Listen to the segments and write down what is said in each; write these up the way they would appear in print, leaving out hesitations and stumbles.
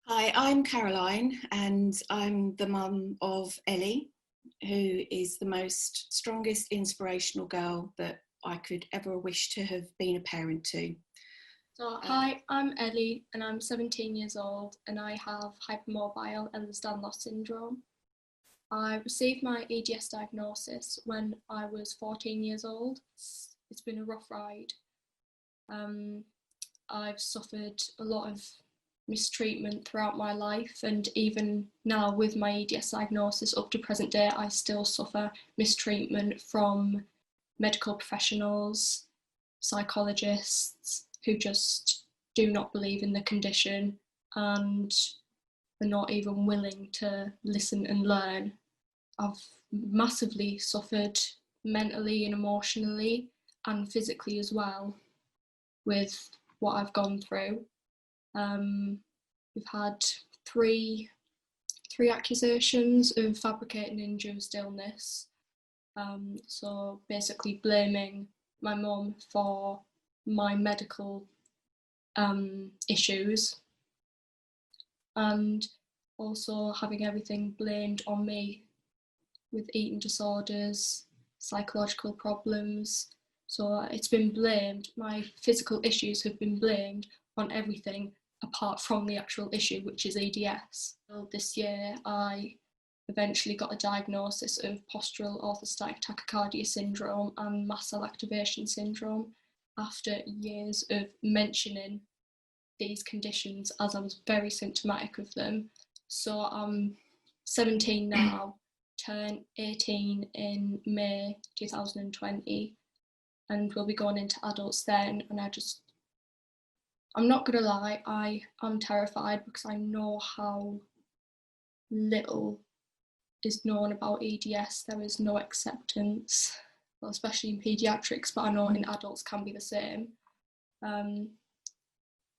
Hi, I'm Caroline and I'm the mum of Ellie, who is the most strongest inspirational girl that I could ever wish to have been a parent to. So, hi, I'm Ellie and I'm 17 years old and I have hypermobile Ehlers-Danlos syndrome. I received my EDS diagnosis when I was 14 years old. It's been a rough ride. I've suffered a lot of mistreatment throughout my life, and even now with my EDS diagnosis up to present day, I still suffer mistreatment from medical professionals, psychologists who just do not believe in the condition and are not even willing to listen and learn. I've massively suffered mentally and emotionally and physically as well with what I've gone through. We've had three accusations of fabricating induced illness. So basically blaming my mum for my medical issues, and also having everything blamed on me with eating disorders, psychological problems. So it's been blamed, my physical issues have been blamed on everything apart from the actual issue, which is EDS. So this year I eventually got a diagnosis of postural orthostatic tachycardia syndrome and mast cell activation syndrome after years of mentioning these conditions, as I was very symptomatic of them. So I'm 17 now, turned 18 in May 2020, and will be going into adults then, and I'm not gonna lie, I am terrified because I know how little is known about EDS. There is no acceptance, well, especially in paediatrics, but I know in adults can be the same.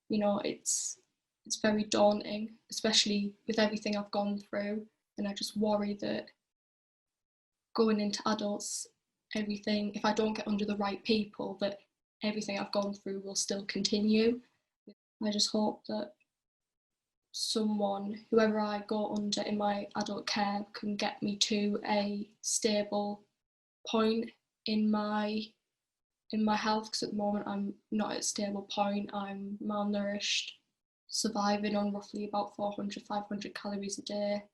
You know, it's very daunting, especially with everything I've gone through, and I just worry that going into adults, everything, if I don't get under the right people, that everything I've gone through will still continue. I just hope that someone, whoever I go under in my adult care, can get me to a stable point in my health, because at the moment I'm not at a stable point. I'm malnourished, surviving on roughly about 400-500 calories a day,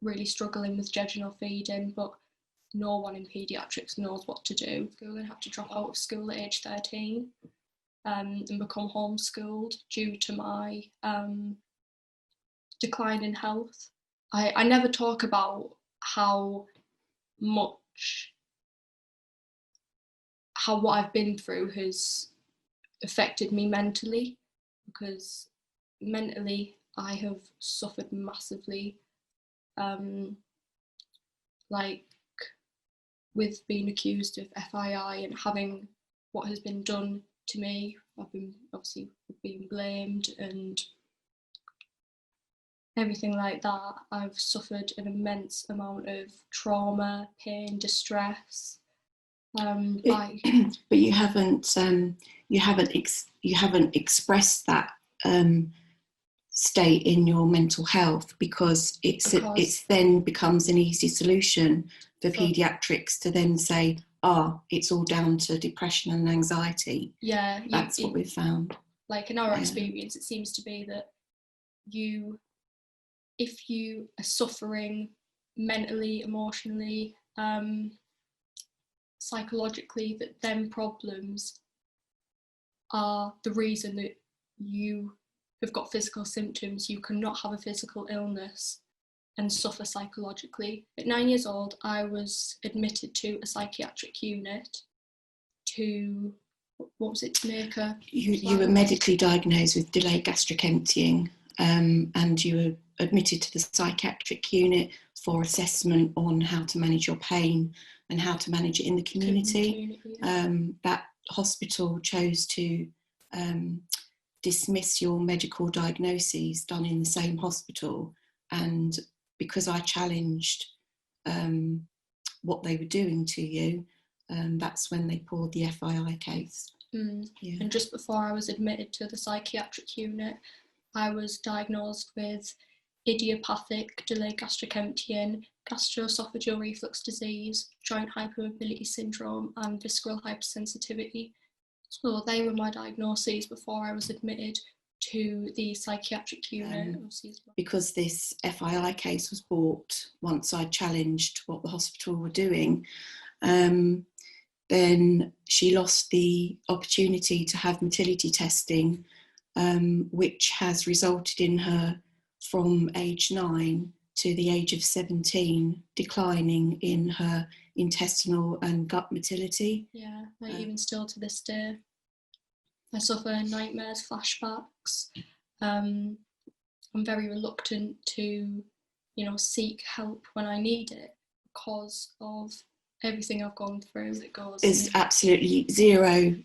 really struggling with jejunal feeding, but no one in paediatrics knows what to do. I'm going to have to drop out of school at age 13 and become homeschooled due to my decline in health. I never talk about how what I've been through has affected me mentally, because mentally I have suffered massively, like with being accused of FII and having what has been done to me. I've been obviously being blamed and everything like that. I've suffered an immense amount of trauma, pain, distress. But you haven't expressed that state in your mental health, because it's then becomes an easy solution for paediatrics to then say, it's all down to depression and anxiety. Yeah, that's what we've found. Like in our experience, it seems to be that if you are suffering mentally, emotionally, psychologically, that them problems are the reason that you have got physical symptoms. You cannot have a physical illness and suffer psychologically. At 9 years old, I was admitted to a psychiatric unit to, to make a... You were medically diagnosed with delayed gastric emptying, and you were admitted to the psychiatric unit for assessment on how to manage your pain and how to manage it in the community. That hospital chose to dismiss your medical diagnoses done in the same hospital, and because I challenged what they were doing to you, that's when they pulled the FII case. Yeah. And just before I was admitted to the psychiatric unit, I was diagnosed with idiopathic delayed gastric emptying, gastroesophageal reflux disease, joint hypermobility syndrome, and visceral hypersensitivity. So they were my diagnoses before I was admitted to the psychiatric unit. Because this FII case was brought once I challenged what the hospital were doing, then she lost the opportunity to have motility testing, which has resulted in her from age 9 to the age of 17 declining in her intestinal and gut motility. Yeah, even still to this day. I suffer nightmares, flashbacks. I'm very reluctant to, seek help when I need it because of everything I've gone through. There's absolutely zero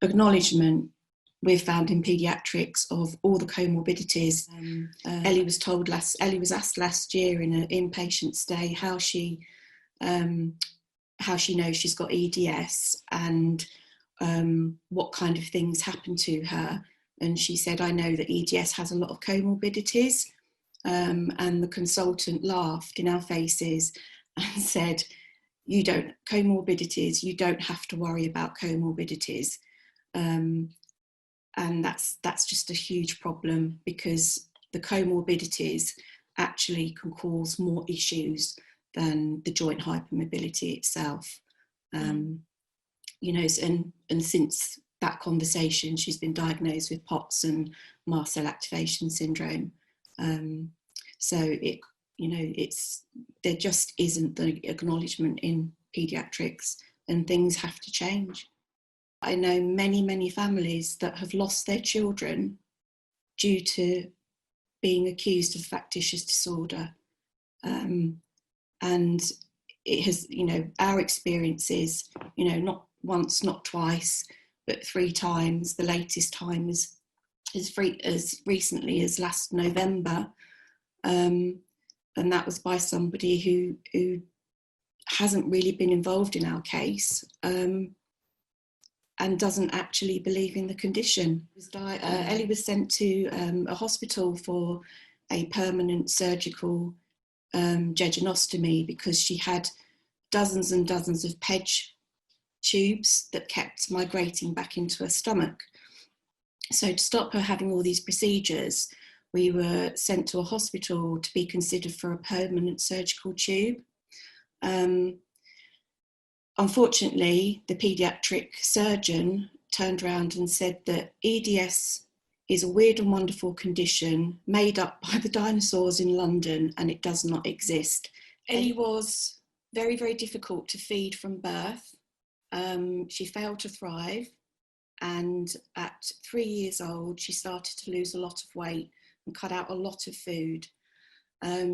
acknowledgement we've found in paediatrics of all the comorbidities. Ellie was asked last year in an inpatient stay how she knows she's got EDS and what kind of things happen to her. And she said, I know that EDS has a lot of comorbidities. And the consultant laughed in our faces and said, you don't have to worry about comorbidities. And that's just a huge problem, because the comorbidities actually can cause more issues than the joint hypermobility itself. And since that conversation, she's been diagnosed with POTS and mast cell activation syndrome. There just isn't the acknowledgement in paediatrics, and things have to change. I know many, many families that have lost their children due to being accused of factitious disorder. And it has, our experiences, not once, not twice, but 3 times. The latest time is as recently as last November. And that was by somebody who hasn't really been involved in our case. And doesn't actually believe in the condition. Ellie was sent to a hospital for a permanent surgical jejunostomy because she had dozens and dozens of PEG tubes that kept migrating back into her stomach. So to stop her having all these procedures, we were sent to a hospital to be considered for a permanent surgical tube. Unfortunately, the paediatric surgeon turned around and said that EDS is a weird and wonderful condition made up by the dinosaurs in London, and it does not exist. Ellie was very, very difficult to feed from birth. She failed to thrive, and at 3 years old, she started to lose a lot of weight and cut out a lot of food.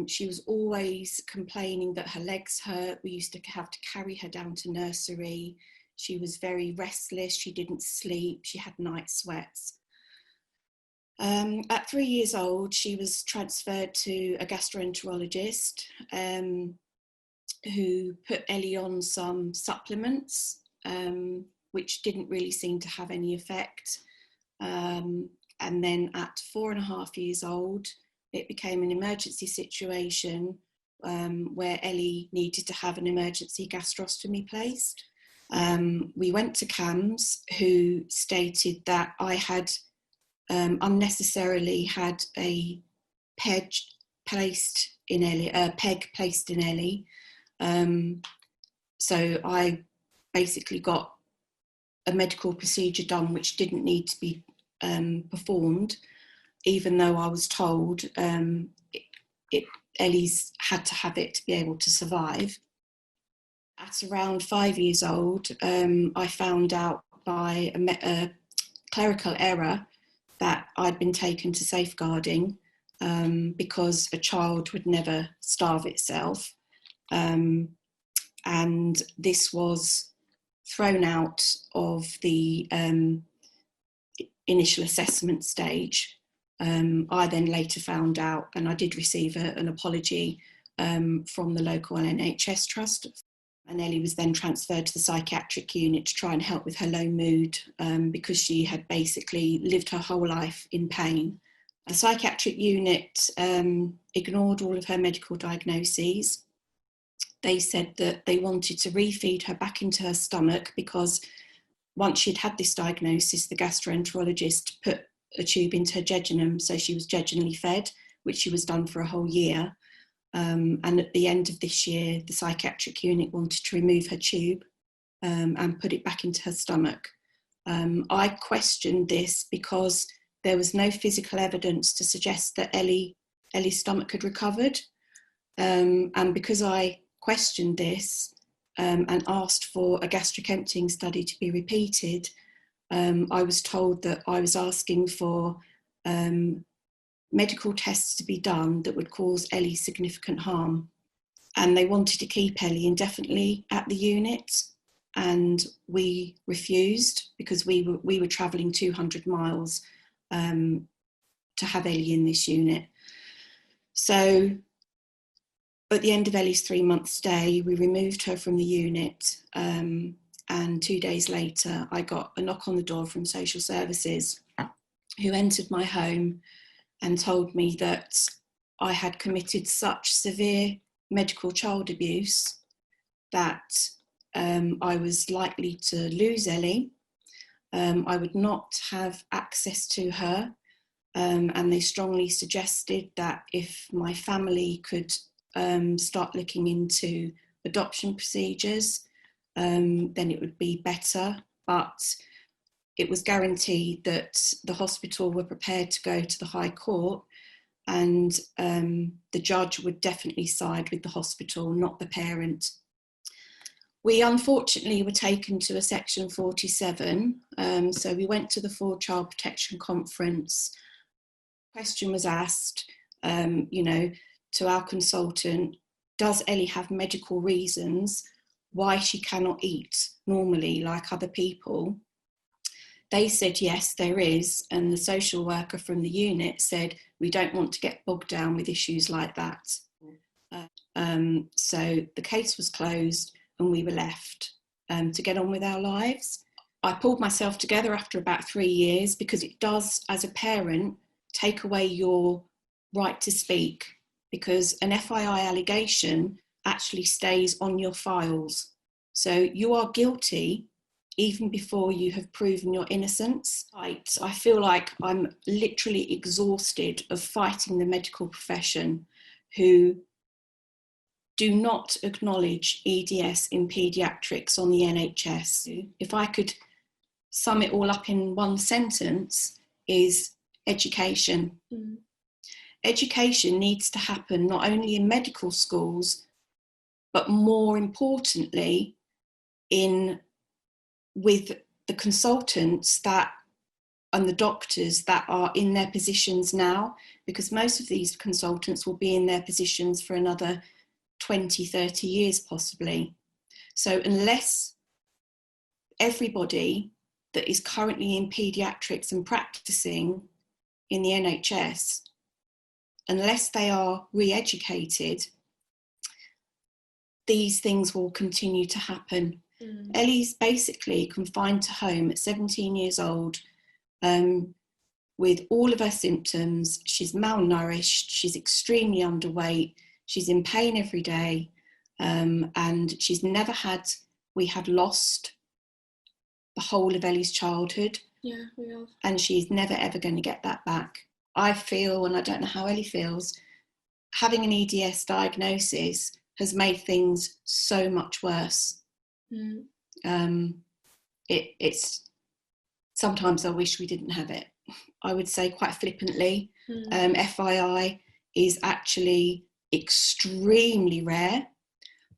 She was always complaining that her legs hurt. We used to have to carry her down to nursery. She was very restless. She didn't sleep. She had night sweats. At 3 years old, she was transferred to a gastroenterologist who put Ellie on some supplements, which didn't really seem to have any effect. And then at 4.5 years old, it became an emergency situation where Ellie needed to have an emergency gastrostomy placed. We went to CAMS, who stated that I had unnecessarily had a PEG placed in Ellie. So I basically got a medical procedure done which didn't need to be performed, even though I was told Ellie's had to have it to be able to survive. At around 5 years old, I found out by a clerical error that I'd been taken to safeguarding because a child would never starve itself. And this was thrown out of the initial assessment stage. I then later found out, and I did receive an apology from the local NHS trust. And Ellie was then transferred to the psychiatric unit to try and help with her low mood, because she had basically lived her whole life in pain. The psychiatric unit ignored all of her medical diagnoses. They said that they wanted to refeed her back into her stomach, because once she'd had this diagnosis, the gastroenterologist put a tube into her jejunum, so she was jejunally fed, which she was done for a whole year. And at the end of this year, the psychiatric unit wanted to remove her tube and put it back into her stomach. I questioned this because there was no physical evidence to suggest that Ellie's stomach had recovered. And because I questioned this and asked for a gastric emptying study to be repeated, I was told that I was asking for medical tests to be done that would cause Ellie significant harm. And they wanted to keep Ellie indefinitely at the unit, and we refused because we were travelling 200 miles to have Ellie in this unit. So at the end of Ellie's 3-month stay, we removed her from the unit, and 2 days later I got a knock on the door from social services, who entered my home and told me that I had committed such severe medical child abuse that I was likely to lose Ellie. I would not have access to her, and they strongly suggested that if my family could start looking into adoption procedures, then it would be better. But it was guaranteed that the hospital were prepared to go to the High Court, and the judge would definitely side with the hospital, not the parent. We unfortunately were taken to a Section 47, so we went to the Full Child Protection Conference. The question was asked, to our consultant, does Ellie have medical reasons why she cannot eat normally like other people? They said, yes, there is. And the social worker from the unit said, we don't want to get bogged down with issues like that. So the case was closed and we were left to get on with our lives. I pulled myself together after about 3 years, because it does, as a parent, take away your right to speak, because an FII allegation actually stays on your files. So you are guilty even before you have proven your innocence. I feel like I'm literally exhausted of fighting the medical profession, who do not acknowledge EDS in paediatrics on the NHS. If I could sum it all up in one sentence, is education. Education needs to happen not only in medical schools, but more importantly with the consultants and the doctors that are in their positions now, because most of these consultants will be in their positions for another 20, 30 years possibly. So unless everybody that is currently in paediatrics and practicing in the NHS, unless they are re-educated, these things will continue to happen. Ellie's basically confined to home at 17 years old with all of her symptoms. She's malnourished, she's extremely underweight, she's in pain every day, and we had lost the whole of Ellie's childhood. Yeah, we have. And she's never ever going to get that back. I feel, and I don't know how Ellie feels, having an EDS diagnosis has made things so much worse. It's sometimes I wish we didn't have it. I would say quite flippantly, FII is actually extremely rare,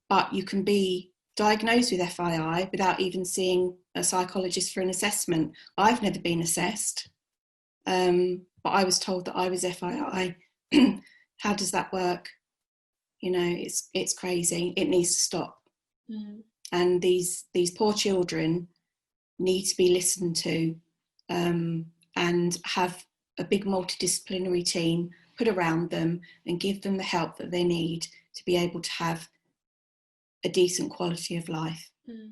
but you can be diagnosed with FII without even seeing a psychologist for an assessment. I've never been assessed, but I was told that I was FII. How does that work? It's crazy. It needs to stop. And these poor children need to be listened to, and have a big multidisciplinary team put around them and give them the help that they need to be able to have a decent quality of life. Mm.